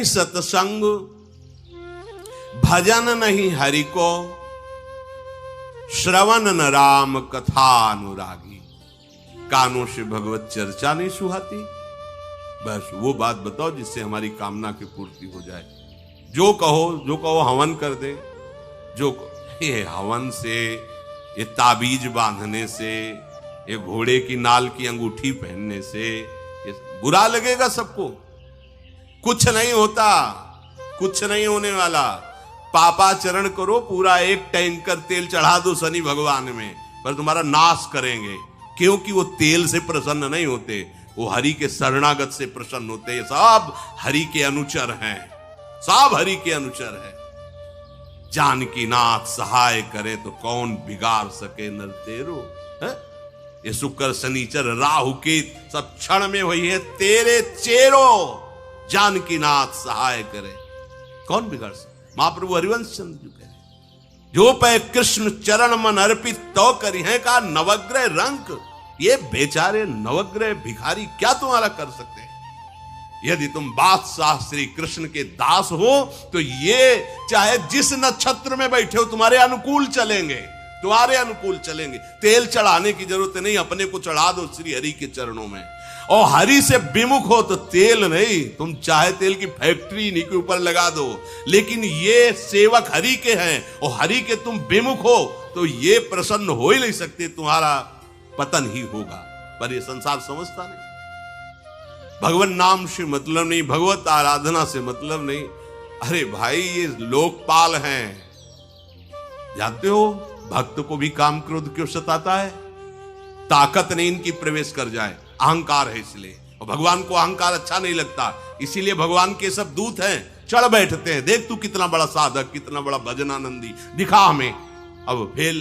सत्संग भजन नहीं हरि को, श्रवण न राम कथा अनुरागी। कानों से भगवत चर्चा नहीं सुहाती। बस वो बात बताओ जिससे हमारी कामना की पूर्ति हो जाए। जो कहो हवन कर दे। ये हवन से, ये ताबीज बांधने से, ये घोड़े की नाल की अंगूठी पहनने से ये बुरा लगेगा सबको। कुछ नहीं होता, कुछ नहीं होने वाला। पापाचरण करो, पूरा एक टैंकर तेल चढ़ा दो शनि भगवान में, पर तुम्हारा नाश करेंगे। क्योंकि वो तेल से प्रसन्न नहीं होते, वो हरि के शरणागत से प्रसन्न होते हैं। सब हरि के अनुचर हैं, सब हरि के अनुचर हैं। जानकी नाथ सहाय करे तो कौन बिगाड़ सके नर तेरो। ये शुक्र शनिचर राहु केत सब क्षण में हुई है तेरे चेरो। जानकी नाथ सहाय करे कौन बिगाड़ सके। महाप्रभु हरिवंश चंद्र जी कह रहे, जो पे कृष्ण चरण मन अर्पित तो करी है का नवग्रह रंक। ये बेचारे नवग्रह भिखारी क्या तुम्हारा कर सकते हैं। यदि तुम बादशाह श्री कृष्ण के दास हो तो ये चाहे जिस नक्षत्र में बैठे हो तुम्हारे अनुकूल चलेंगे, तुम्हारे अनुकूल चलेंगे। तेल चढ़ाने की जरूरत नहीं, अपने को चढ़ा दो श्री हरि के चरणों में। और हरि से विमुख हो तो तेल नहीं, तुम चाहे तेल की फैक्ट्री इन्हीं के ऊपर लगा दो। लेकिन ये सेवक हरि के हैं और हरि के तुम विमुख हो तो ये प्रसन्न हो ही नहीं सकते, तुम्हारा पतन ही होगा। पर ये संसार समझता नहीं। भगवान नाम से मतलब नहीं, भगवत आराधना से मतलब नहीं। अरे भाई ये लोकपाल हैं, जानते हो भक्त को भी काम क्रोध क्यों सताता है। ताकत नहीं इनकी प्रवेश कर जाए, अहंकार है इसलिए। और भगवान को अहंकार अच्छा नहीं लगता, इसीलिए भगवान के सब दूत हैं चढ़ बैठते हैं। देख तू कितना बड़ा साधक, कितना बड़ा भजनानंदी, दिखा हमें। अब फेल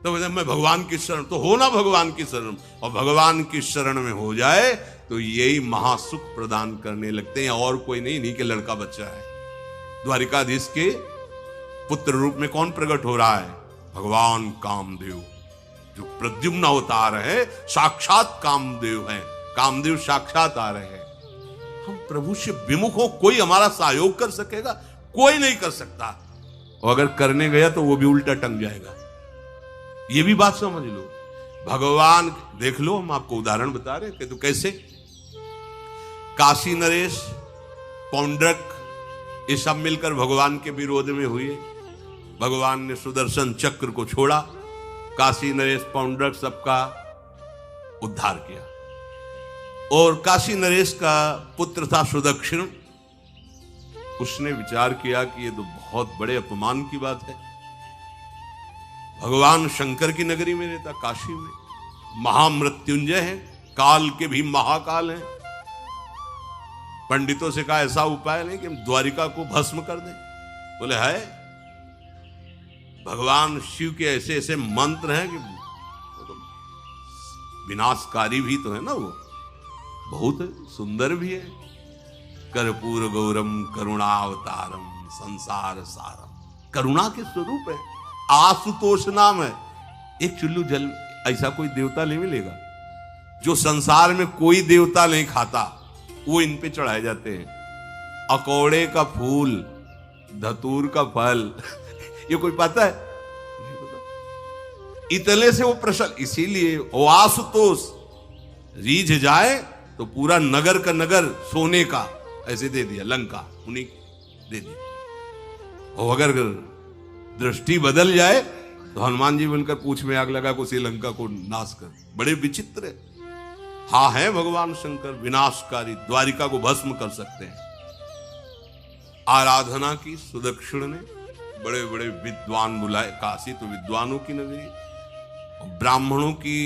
तो मैं भगवान की शरण तो हो ना, भगवान की शरण। और भगवान की शरण में हो जाए तो यही महासुख प्रदान करने लगते हैं, और कोई नहीं, इन्हीं के लड़का बच्चा है। द्वारिकाधीश के पुत्र रूप में कौन प्रकट हो रहा है? भगवान कामदेव। जो प्रद्युम्न अवतार है साक्षात कामदेव हैं, कामदेव साक्षात आ रहे हैं। हम प्रभु से विमुख हो, कोई हमारा सहयोग कर सकेगा? कोई नहीं कर सकता। और अगर करने गया तो वो भी उल्टा टंग जाएगा। ये भी बात समझ लो। भगवान देख लो, हम आपको उदाहरण बता रहे हैं। तो कैसे काशी नरेश, पौंड्रक ये सब मिलकर भगवान के विरोध में हुए। भगवान ने सुदर्शन चक्र को छोड़ा, काशी नरेश पौंड्रक सबका उद्धार किया। और काशी नरेश का पुत्र था सुदक्षिण। उसने विचार किया कि ये तो बहुत बड़े अपमान की बात है। भगवान शंकर की नगरी में रहता, काशी में महामृत्युंजय है, काल के भी महाकाल हैं। पंडितों से कहा ऐसा उपाय नहीं कि हम द्वारिका को भस्म कर दें। बोले है, भगवान शिव के ऐसे ऐसे मंत्र हैं कि तो विनाशकारी भी तो है ना, वो बहुत सुंदर भी है। कर्पूर गौरम करुणावतारम संसार सारम। करुणा के स्वरूप है। आशुतोष नाम है। एक चुल्लू जल ऐसा कोई देवता नहीं मिलेगा जो संसार में कोई देवता नहीं खाता, वो इन पे चढ़ाए जाते हैं। अकौड़े का फूल, धतूर का फल, ये कोई पता है? नहीं पता। इतने से वो प्रसन्न, इसीलिए वो आशुतोष रीझ जाए तो पूरा नगर का नगर सोने का ऐसे दे दिया, लंका उन्हीं दे दिया। और अगर दृष्टि बदल जाए तो हनुमान जी बनकर पूंछ में आग लगा को श्रीलंका को नाश कर। बड़े विचित्र है। हाँ है भगवान शंकर विनाशकारी, द्वारिका को भस्म कर सकते हैं। आराधना की सुदक्षिण ने, बड़े बड़े विद्वान बुलाए। काशी तो विद्वानों की नगरी, ब्राह्मणों की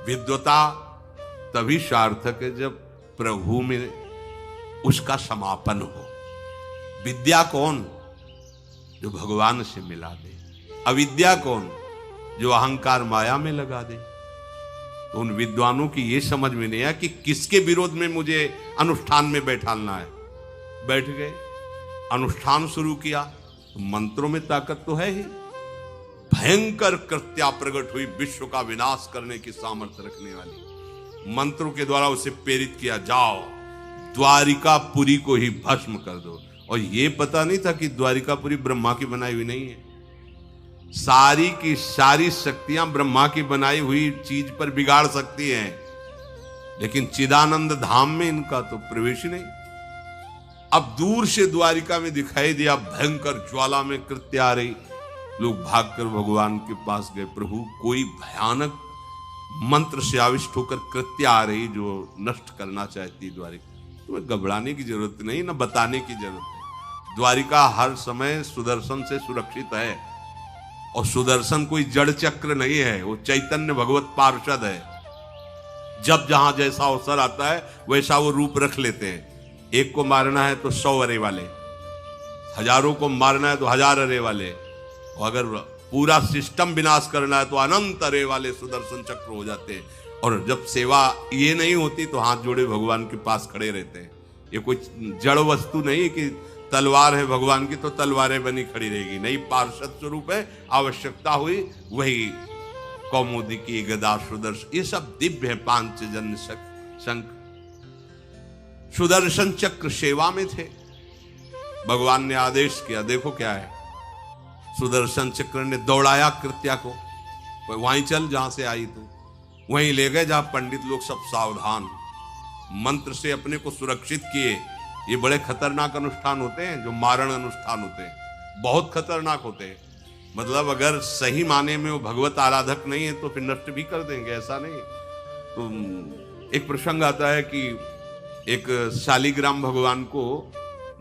विद्वता तभी सार्थक है जब प्रभु में उसका समापन हो। विद्या कौन? जो भगवान से मिला दे। अविद्या कौन? जो अहंकार माया में लगा दे। तो उन विद्वानों की ये समझ में नहीं आया कि किसके विरोध में मुझे अनुष्ठान में बैठालना है। बैठ गए, अनुष्ठान शुरू किया। तो मंत्रों में ताकत तो है ही। भयंकर कृत्या प्रकट हुई, विश्व का विनाश करने की सामर्थ्य रखने वाली। मंत्रों के द्वारा उसे प्रेरित किया, जाओ द्वारिकापुरी को ही भस्म कर दो। और ये पता नहीं था कि द्वारिकापुरी ब्रह्मा की बनाई हुई नहीं है। सारी की सारी शक्तियां ब्रह्मा की बनाई हुई चीज पर बिगाड़ सकती हैं, लेकिन चिदानंद धाम में इनका तो प्रवेश ही नहीं। अब दूर से द्वारिका में दिखाई दिया, भयंकर ज्वाला में कृत्य आ रही। लोग भागकर भगवान के पास गए, प्रभु कोई भयानक मंत्र से आविष्ट होकर कृत्य आ रही जो नष्ट करना चाहती द्वारिका। तुम्हें घबराने की जरूरत नहीं, ना बताने की जरूरत है। द्वारिका हर समय सुदर्शन से सुरक्षित है, और सुदर्शन कोई जड़ चक्र नहीं है, वो चैतन्य भगवत पार्षद है। जब जहां जैसा अवसर आता है वैसा वो रूप रख लेते हैं। एक को मारना है तो 100 अरे वाले, हजारों को मारना है तो 1000 अरे वाले, और अगर पूरा सिस्टम विनाश करना है तो अनंत अरे वाले सुदर्शन चक्र हो जाते हैं। और जब सेवा ये नहीं होती तो हाथ जोड़े भगवान के पास खड़े रहते हैं। ये कोई जड़ वस्तु नहीं कि तलवार है भगवान की तो तलवारें बनी खड़ी रहेगी, नहीं, पार्षद स्वरूप है। आवश्यकता हुई वही कौमुदी की गदा सुदर्शन, ये सब दिव्य है। पांचजन्य शंख सुदर्शन चक्र सेवा में थे। भगवान ने आदेश किया, देखो क्या है, सुदर्शन चक्र ने दौड़ाया कृत्या को, वहीं चल जहां से आई तू, वहीं ले गए जहां पंडित लोग सब सावधान, मंत्र से अपने को सुरक्षित किए। ये बड़े खतरनाक अनुष्ठान होते हैं, जो मारण अनुष्ठान होते हैं, बहुत खतरनाक होते हैं। मतलब अगर सही माने में वो भगवत आराधक नहीं है तो फिर नष्ट भी कर देंगे, ऐसा नहीं। तो एक प्रसंग आता है कि एक शालिग्राम भगवान को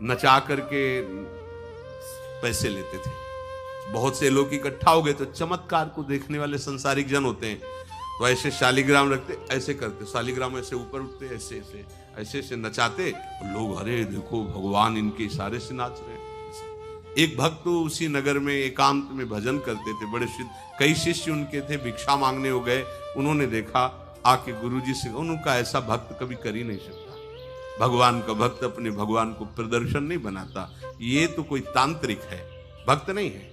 नचा करके पैसे लेते थे। बहुत से लोग इकट्ठा हो गए, तो चमत्कार को देखने वाले संसारिक जन होते हैं, तो ऐसे शालिग्राम रखते, ऐसे करते, शालिग्राम ऐसे ऊपर उठते, ऐसे ऐसे ऐसे ऐसे नचाते, लोग अरे देखो भगवान इनके इशारे से नाच रहे हैं। एक भक्त तो उसी नगर में एकांत में भजन करते थे, बड़े कई शिष्य उनके थे, भिक्षा मांगने हो गए। उन्होंने देखा आके गुरुजी से, उनका ऐसा भक्त कभी कर ही नहीं सकता। भगवान का भक्त अपने भगवान को प्रदर्शन नहीं बनाता, ये तो कोई तांत्रिक है, भक्त नहीं है।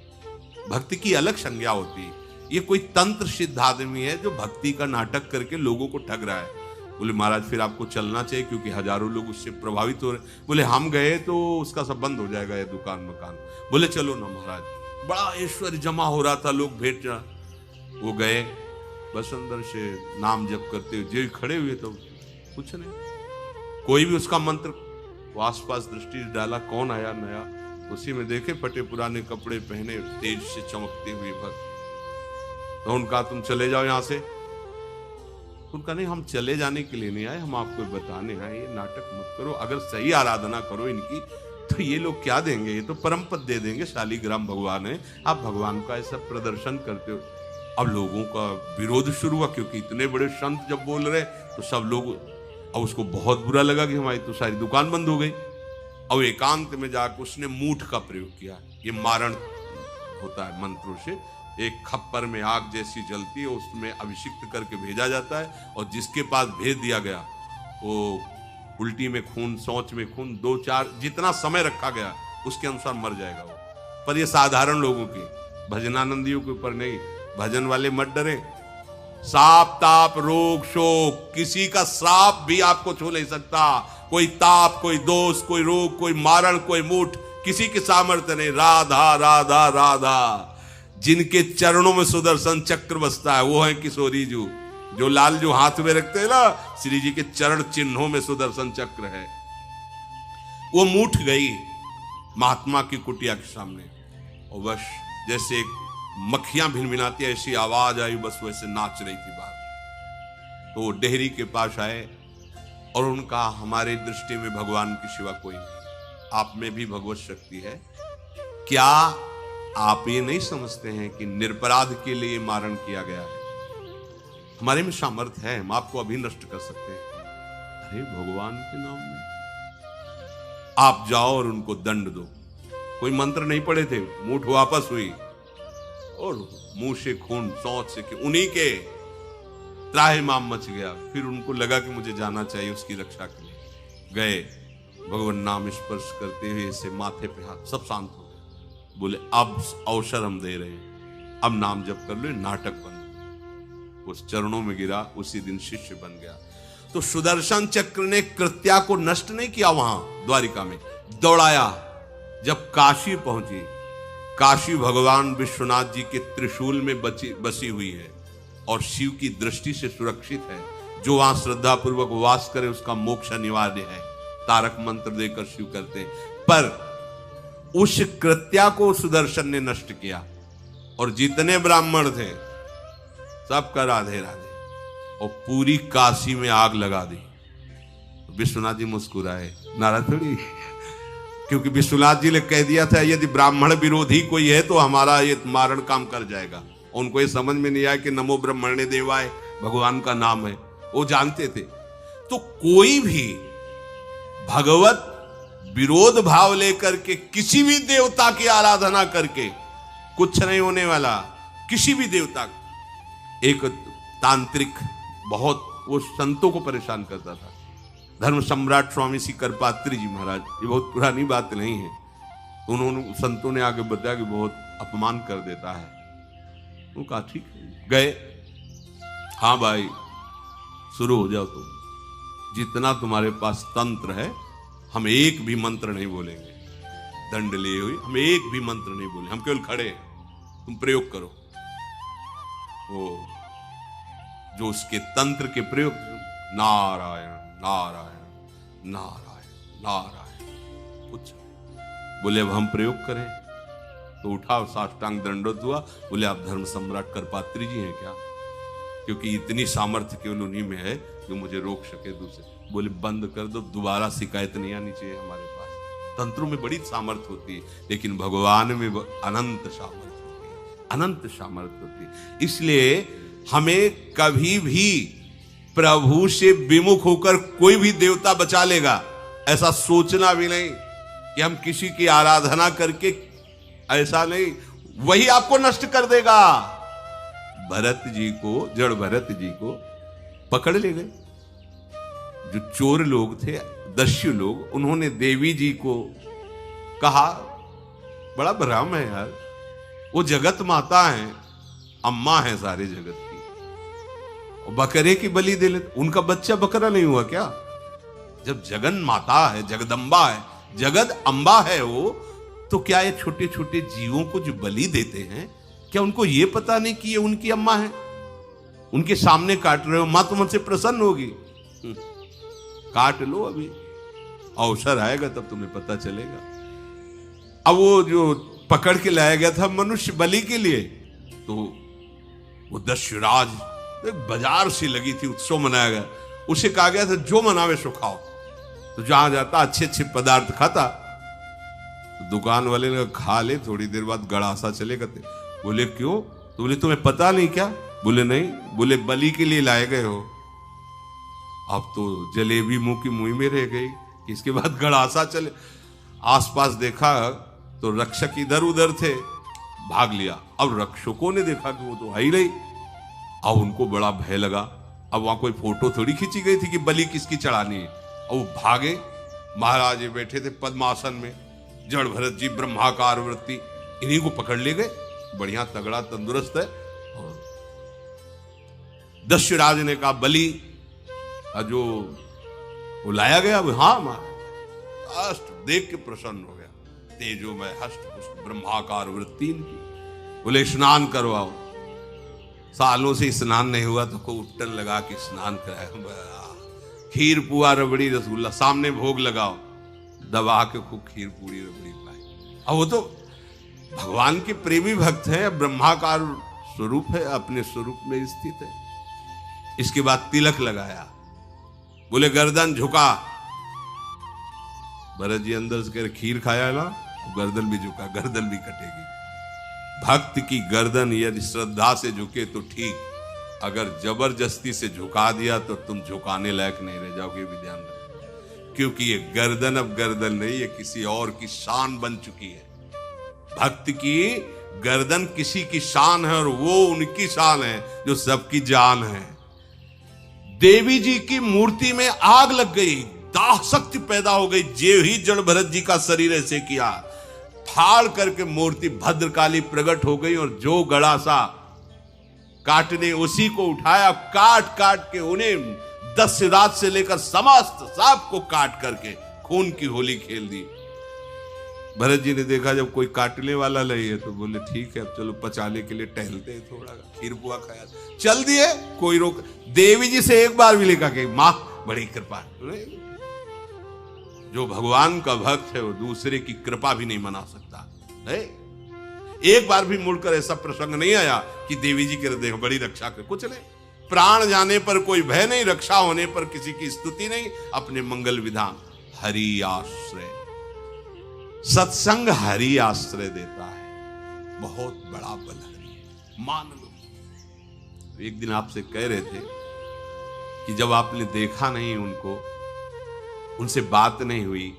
भक्ति की अलग संज्ञा होती है। ये कोई तंत्र सिद्ध आदमी है जो भक्ति का नाटक करके लोगों को ठग रहा है। बोले महाराज फिर आपको चलना चाहिए, क्योंकि हजारों लोग उससे प्रभावित हो रहे। बोले हम गए तो उसका सब बंद हो जाएगा, ये दुकान मकान। बोले चलो ना महाराज। बड़ा ऐश्वर्य जमा हो रहा था, लोग भेंट, वो गए, बस अंदर से नाम जप करते हुए जो खड़े हुए, तो कुछ नहीं, कोई भी उसका मंत्र, वो आसपास दृष्टि डाला, कौन आया नया, उसी में देखे फटे पुराने कपड़े पहने, तेज से चमकते हुए भक्त। तो उनका तुम चले जाओ यहां से। उनका नहीं, हम चले जाने के लिए नहीं आए, हम आपको बताने आए, ये नाटक मत करो। अगर सही आराधना करो इनकी तो ये लोग क्या देंगे, ये तो परम पद दे देंगे, शालिग्राम भगवान है, आप भगवान का ऐसा प्रदर्शन करते हो। अब लोगों का विरोध शुरू हुआ, क्योंकि इतने बड़े संत जब बोल रहे तो सब लोग, अब उसको बहुत बुरा लगा कि हमारी तो सारी दुकान बंद हो गई। और एकांत में जाकर उसने मूठ का प्रयोग किया। ये मारण होता है मंत्रों से, एक खप्पर में आग जैसी जलती है, उसमें अभिषिक्त करके भेजा जाता है, और जिसके पास भेज दिया गया वो उल्टी में खून, शौच में खून, 2-4 जितना समय रखा गया उसके अनुसार मर जाएगा वो। पर ये साधारण लोगों की, भजनानंदियों के ऊपर नहीं। भजन वाले मत डरे, साप ताप रोग शोक, किसी का श्राप भी आपको छू नहीं सकता। कोई ताप, कोई दोष, कोई रोग, कोई मारण, कोई मूठ, किसी की सामर्थ्य नहीं। राधा राधा राधा, जिनके चरणों में सुदर्शन चक्र बसता है वो है किशोरी जी, जो लाल जो हाथ में रखते हैं ना, श्री जी के चरण चिन्हों में सुदर्शन चक्र है। वो मूठ गई महात्मा की कुटिया के सामने, और बस जैसे मक्खियां भिनभिनाती ऐसी आवाज आई, बस वैसे नाच रही थी बाहर। तो वो डेहरी के पास आए और उनका, हमारे दृष्टि में भगवान की सिवा कोई नहीं, आप में भी भगवत शक्ति है क्या? आप ये नहीं समझते हैं कि निरपराध के लिए मारण किया गया है? हमारे में सामर्थ्य है, हम आपको अभी नष्ट कर सकते हैं। अरे भगवान के नाम में आप जाओ और उनको दंड दो। कोई मंत्र नहीं पड़े थे, मूठ वापस हुई और मुंह से खून, सौच से, उन्हीं के त्राहिमाम मच गया। फिर उनको लगा कि मुझे जाना चाहिए उसकी रक्षा के लिए। गए, भगवान नाम स्पर्श करते हुए से माथे पे हाथ, सब शांत हो गए। बोले अब अवसर हम दे रहे हैं, अब नाम जप कर लो, नाटक बंद। उस चरणों में गिरा, उसी दिन शिष्य बन गया। तो सुदर्शन चक्र ने कृत्या को नष्ट नहीं किया, वहां द्वारिका में दौड़ाया। जब काशी पहुंची, काशी भगवान विश्वनाथ जी के त्रिशूल में बसी हुई है और शिव की दृष्टि से सुरक्षित है। जो वहां श्रद्धा पूर्वक वास करे उसका मोक्ष अनिवार्य है, तारक मंत्र देकर शिव करते हैं। पर उस कृत्या को सुदर्शन ने नष्ट किया और जितने ब्राह्मण थे सबका राधे राधे, और पूरी काशी में आग लगा दी। विश्वनाथ जी मुस्कुराए, नाराज थोड़ी, क्योंकि विश्वनाथ जी ने कह दिया था यदि ब्राह्मण विरोधी कोई है तो हमारा ये मारण काम कर जाएगा। उनको ये समझ में नहीं आया कि नमो ब्रह्मणे देवाय भगवान का नाम है, वो जानते थे। तो कोई भी भगवत विरोध भाव लेकर के किसी भी देवता की आराधना करके कुछ नहीं होने वाला। किसी भी देवता, एक तांत्रिक बहुत वो संतों को परेशान करता था, धर्म सम्राट स्वामी श्री करपात्री जी महाराज, ये बहुत पुरानी बात नहीं है। उन्होंने संतों ने आगे बताया कि बहुत अपमान कर देता है। वो कहा ठीक है, गए, हाँ भाई शुरू हो जाओ तुम, जितना तुम्हारे पास तंत्र है हम एक भी मंत्र नहीं बोलेंगे, दंड लिए हुए हम एक भी मंत्र नहीं बोले, हम केवल खड़े हैं, तुम प्रयोग करो। वो जो उसके तंत्र के प्रयोग, नारायण नारायण नारायण नारायण, कुछ बोले अब हम प्रयोग करें। तो उठा, साष्टांग दंडोत हुआ, बोले आप धर्म सम्राट करपात्री जी हैं क्या? क्योंकि इतनी सामर्थ्य केवल उन्हीं में है जो मुझे रोक सके दूसरे। बोले बंद कर दो, दोबारा शिकायत नहीं आनी चाहिए हमारे पास। तंत्रों में बड़ी सामर्थ्य होती है, लेकिन भगवान में अनंत सामर्थ्य होती है, अनंत सामर्थ्य होती है। इसलिए हमें कभी भी प्रभु से विमुख होकर कोई भी देवता बचा लेगा ऐसा सोचना भी नहीं कि हम किसी की आराधना करके, ऐसा नहीं, वही आपको नष्ट कर देगा। भरत जी को, जड़ भरत जी को पकड़ ले गए जो चोर लोग थे, दस्यु लोग। उन्होंने देवी जी को कहा, बड़ा भ्रम है यार, वो जगत माता है, अम्मा है सारे जगत की, और बकरे की बलि दे लेते। उनका बच्चा बकरा नहीं हुआ क्या? जब जगन माता है, जगदम्बा है, जगद अम्बा है वो, तो क्या ये छोटे छोटे जीवों को जो बलि देते हैं, क्या उनको ये पता नहीं कि ये उनकी अम्मा है? उनके सामने काट रहे हो, मां तो मुझसे प्रसन्न होगी। काट लो, अभी अवसर आएगा तब तुम्हें पता चलेगा। अब वो जो पकड़ के लाया गया था मनुष्य बलि के लिए, तो वो दस्युराज, एक बाजार सी लगी थी, उत्सव मनाया गया, उसे कहा गया था जो मनावे सो खाओ। तो जहां जाता अच्छे अच्छे पदार्थ खाता। तो दुकान वाले ने खा ले, थोड़ी देर बाद गड़ासा चले गए। बोले क्यों? तो बोले तुम्हें पता नहीं क्या? बोले नहीं। बोले बलि के लिए लाए गए हो। अब तो जलेबी मुंह की मुंह में रह गई। इसके बाद गड़ासा चले, आसपास देखा तो रक्षक इधर उधर थे, भाग लिया। अब रक्षकों ने देखा कि वो तो है ही नहीं। अब उनको बड़ा भय लगा। अब वहां कोई फोटो थोड़ी खींची गई थी कि बलि किसकी चढ़ानी है। अब वो भागे। महाराज बैठे थे पद्मासन में, जड़ भरत जी ब्रह्माकार वृत्ति, इन्हीं को पकड़ ले गए। बढ़िया तगड़ा तंदुरुस्त है। और दस्युराज ने कहा बलि जो वो लाया गया, हाँ हस्त देख के प्रसन्न हो गया। तेजो में हस्त ब्रह्माकार वृत्ति इनकी। बोले स्नान करवाओ। सालों से स्नान नहीं हुआ तो को उट्टन लगा के स्नान कराया। खीर पुआ रबड़ी रसगुल्ला सामने भोग लगाओ, दबा के खूब खीर पूरी रबड़ी पाए। अब वो तो भगवान के प्रेमी भक्त है, ब्रह्माकार स्वरूप है, अपने स्वरूप में स्थित है। इसके बाद तिलक लगाया। बोले गर्दन झुका। भरत जी अंदर से खीर खाया ना, गर्दन भी झुका, गर्दन भी कटेगी। भक्त की गर्दन यदि श्रद्धा से झुके तो ठीक, अगर जबरदस्ती से झुका दिया तो तुम झुकाने लायक नहीं रह जाओगे, भी ध्यान रखना। क्योंकि ये गर्दन अब गर्दन नहीं, ये किसी और की शान बन चुकी है। भक्त की गर्दन किसी की शान है और वो उनकी शान है जो सबकी जान है। देवी जी की मूर्ति में आग लग गई, दाह शक्ति पैदा हो गई। जे ही जड़ भरत जी का शरीर ऐसे किया, फाड़ करके मूर्ति भद्रकाली प्रकट हो गई। और जो गड़ासा काटने, उसी को उठाया, काट काट के उन्हें दस्युराज से लेकर समस्त सांप को काट करके खून की होली खेल दी। भरत जी ने देखा जब कोई काटने वाला नहीं है तो बोले ठीक है अब चलो पचाने के लिए टहलते हैं, थोड़ा खीर पुआ खाया, चल दिए, कोई रोक। देवी जी से एक बार भी लिखा कि मां बड़ी कृपा। जो भगवान का भक्त है वो दूसरे की कृपा भी नहीं मना सकता है। एक बार भी मुड़कर ऐसा प्रसंग नहीं आया कि देवी जी के देख बड़ी रक्षा कर, कुछ नहीं। प्राण जाने पर कोई भय नहीं, रक्षा होने पर किसी की स्तुति नहीं, अपने मंगल विधान। हरि आश्रय, सत्संग हरि आश्रय देता है, बहुत बड़ा बल हरि है, मान लो। एक दिन आपसे कह रहे थे कि जब आपने देखा नहीं उनको, उनसे बात नहीं हुई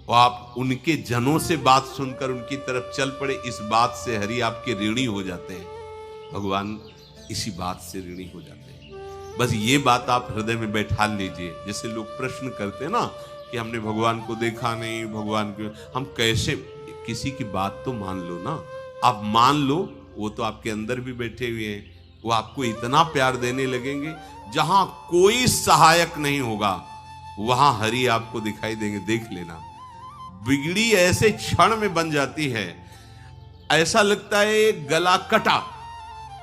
और आप उनके जनों से बात सुनकर उनकी तरफ चल पड़े, इस बात से हरि आपके ऋणी हो जाते हैं। भगवान इसी बात से ऋणी हो जाते हैं। बस ये बात आप हृदय में बैठा लीजिए। जैसे लोग प्रश्न करते हैं ना कि हमने भगवान को देखा नहीं, भगवान को हम कैसे, किसी की बात तो मान लो ना। आप मान लो, वो तो आपके अंदर भी बैठे हुए हैं, वो आपको इतना प्यार देने लगेंगे। जहां कोई सहायक नहीं होगा वहां हरि आपको दिखाई देंगे, देख लेना। बिगड़ी ऐसे क्षण में बन जाती है, ऐसा लगता है गला कटा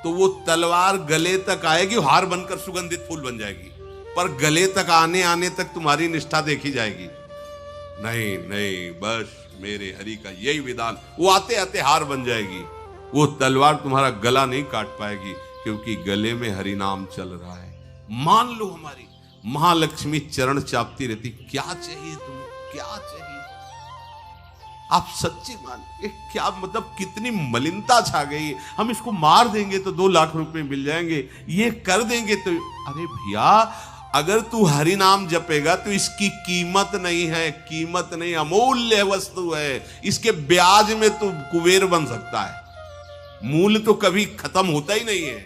तो वो तलवार गले तक आएगी, हार बनकर सुगंधित फूल बन जाएगी, पर गले तक आने आने तक तुम्हारी निष्ठा देखी जाएगी। नहीं नहीं, बस मेरे हरि का यही विधान, वो आते आते हार बन जाएगी। वो तलवार तुम्हारा गला नहीं काट पाएगी, क्योंकि गले में हरि नाम चल रहा है। मान लो हमारी महालक्ष्मी चरण चापती रहती, क्या चाहिए तुम्हें, क्या चाहिए। आप सच्ची मान, क्या मतलब कितनी मलिनता छा गई। हम इसको मार देंगे तो 2 लाख रुपए मिल जाएंगे, ये कर देंगे तो। अरे भैया, अगर तू हरि नाम जपेगा तो इसकी कीमत नहीं है, कीमत नहीं, अमूल्य वस्तु है। इसके ब्याज में तू कुबेर बन सकता है। मूल्य तो कभी खत्म होता ही नहीं है,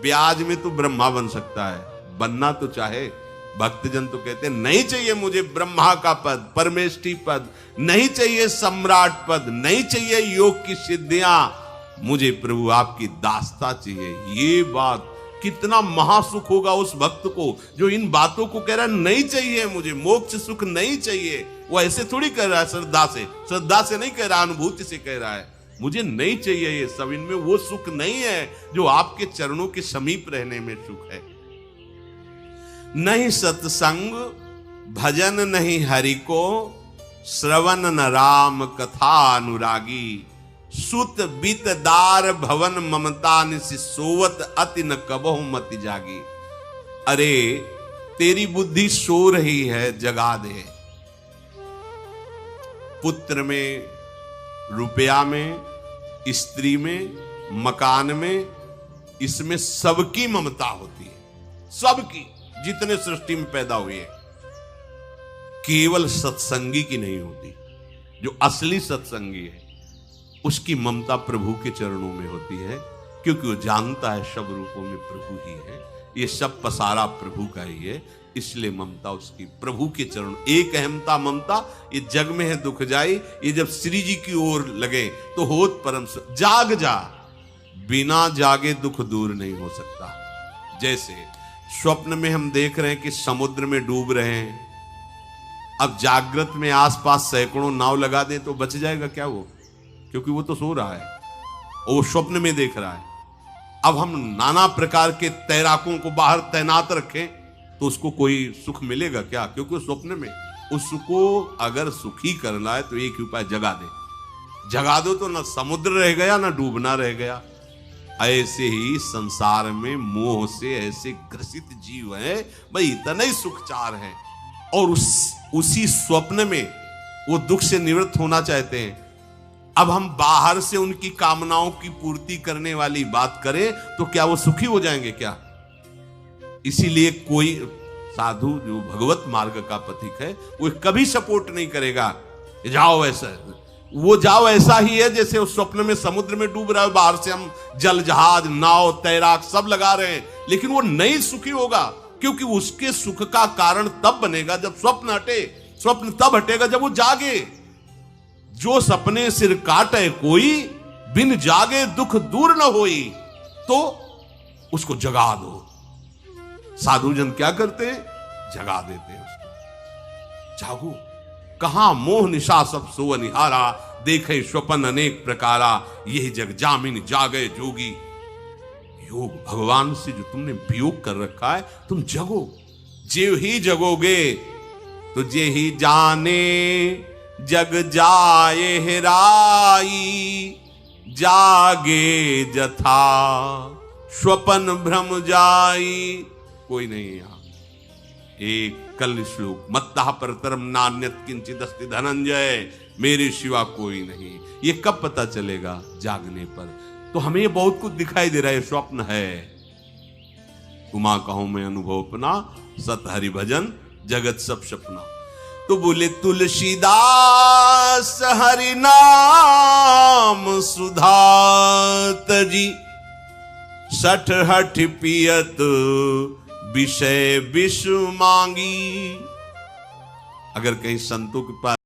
ब्याज में तू ब्रह्मा बन सकता है। बनना तो चाहे। भक्तजन तो कहते हैं नहीं चाहिए मुझे ब्रह्मा का पद, परमेष्ठी पद, नहीं चाहिए सम्राट पद, नहीं चाहिए योग की सिद्धियां, मुझे प्रभु आपकी दास्ता चाहिए। ये बात, कितना महासुख होगा उस भक्त को जो इन बातों को कह रहा है नहीं चाहिए मुझे, मोक्ष सुख नहीं चाहिए। वो ऐसे थोड़ी कह रहा है, श्रद्धा से नहीं कह रहा, अनुभूति से कह रहा है मुझे नहीं चाहिए ये सब। इनमें वो सुख नहीं है जो आपके चरणों के समीप रहने में सुख है। नहीं सत्संग भजन नहीं हरि को, श्रवण न राम कथा अनुरागी। सुत बीत दार भवन ममता निसि सोवत अति न कबहु मति जागी। अरे तेरी बुद्धि सो रही है, जगा दे। पुत्र में, रुपया में, स्त्री में, मकान में, इसमें सबकी ममता होती है, सबकी, जितने सृष्टि में पैदा हुए हैं। केवल सत्संगी की नहीं होती। जो असली सत्संगी है उसकी ममता प्रभु के चरणों में होती है, क्योंकि वो जानता है सब रूपों में प्रभु ही है, ये सब पसारा प्रभु का ही है, इसलिए ममता उसकी प्रभु के चरण। एक अहमता ममता ये जग में है दुख जाई, ये जब श्री जी की ओर लगे तो होत परम। जाग जा, बिना जागे दुख दूर नहीं हो सकता। जैसे स्वप्न में हम देख रहे हैं कि समुद्र में डूब रहे हैं, अब जागृत में आसपास सैकड़ों नाव लगा दें तो बच जाएगा क्या वो? क्योंकि वो तो सो रहा है और वो स्वप्न में देख रहा है। अब हम नाना प्रकार के तैराकों को बाहर तैनात रखें तो उसको कोई सुख मिलेगा क्या? क्योंकि स्वप्न में उसको अगर सुखी करना है तो एक ही उपाय, जगा दे। जगा दो तो ना समुद्र रह गया ना डूबना रह गया। ऐसे ही संसार में मोह से ऐसे ग्रसित जीव है, भाई इतना ही सुखचार है, और उसी स्वप्न में वो दुख से निवृत्त होना चाहते हैं। अब हम बाहर से उनकी कामनाओं की पूर्ति करने वाली बात करें तो क्या वो सुखी हो जाएंगे क्या? इसीलिए कोई साधु जो भगवत मार्ग का पथिक है वो कभी सपोर्ट नहीं करेगा जाओ ऐसा। वो जाओ ऐसा ही है जैसे उस स्वप्न में समुद्र में डूब रहा है, बाहर से हम जल जहाज नाव तैराक सब लगा रहे हैं, लेकिन वो नहीं सुखी होगा, क्योंकि उसके सुख का कारण तब बनेगा जब स्वप्न हटे। स्वप्न तब हटेगा जब वो जागे। जो सपने सिर काटे कोई, बिन जागे दुख दूर न होई, तो उसको जगा दो। साधुजन क्या करते हैं? जगा देते हैं उसको। जागो, कहां मोह निशा सब सो निहारा, देखे स्वपन अनेक प्रकारा, यही जग जामिन जागे जोगी। योग भगवान से जो तुमने वियोग कर रखा है, तुम जगो। जे ही जगोगे तो जे ही जाने जग जाए हेराई, जागे जथा स्वपन भ्रम जाई। कोई नहीं है यहां। एक कल श्लोक, मत्तः परतरम नान्यत किंचित अस्ति धनंजय, मेरे सिवा कोई नहीं। ये कब पता चलेगा? जागने पर। तो हमें ये बहुत कुछ दिखाई दे रहा है, स्वप्न है। उमा कहूं मैं अनुभव अपना, सत हरि भजन जगत सब सपना। तो बोले तुलसीदास हरि नाम सुधा तजी, सठ हठ पियत विषय विष मांगी। अगर कहीं संतों के पास